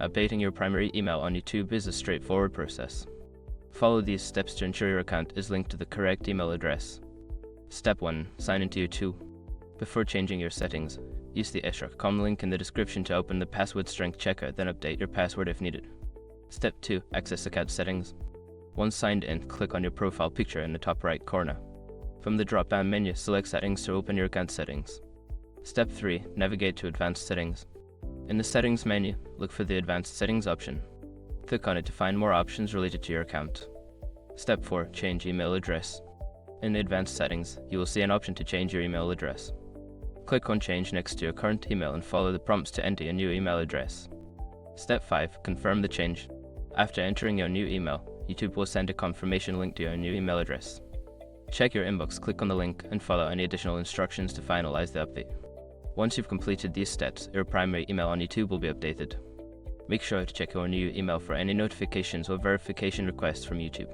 Updating your primary email on YouTube is a straightforward process. Follow these steps to ensure your account is linked to the correct email address. Step 1. Sign into YouTube. Before changing your settings, use the eshrock.com link in the description to open the password strength checker, then update your password if needed. Step 2. Access account settings. Once signed in, click on your profile picture in the top right corner. From the drop-down menu, select Settings to open your account settings. Step 3. Navigate to Advanced Settings. In the Settings menu, look for the Advanced Settings option. Click on it to find more options related to your account. Step 4. Change email address. In the Advanced Settings, you will see an option to change your email address. Click on Change next to your current email and follow the prompts to enter your new email address. Step 5. Confirm the change. After entering your new email, YouTube will send a confirmation link to your new email address. Check your inbox, click on the link, and follow any additional instructions to finalize the update. Once you've completed these steps, your primary email on YouTube will be updated. Make sure to check your new email for any notifications or verification requests from YouTube.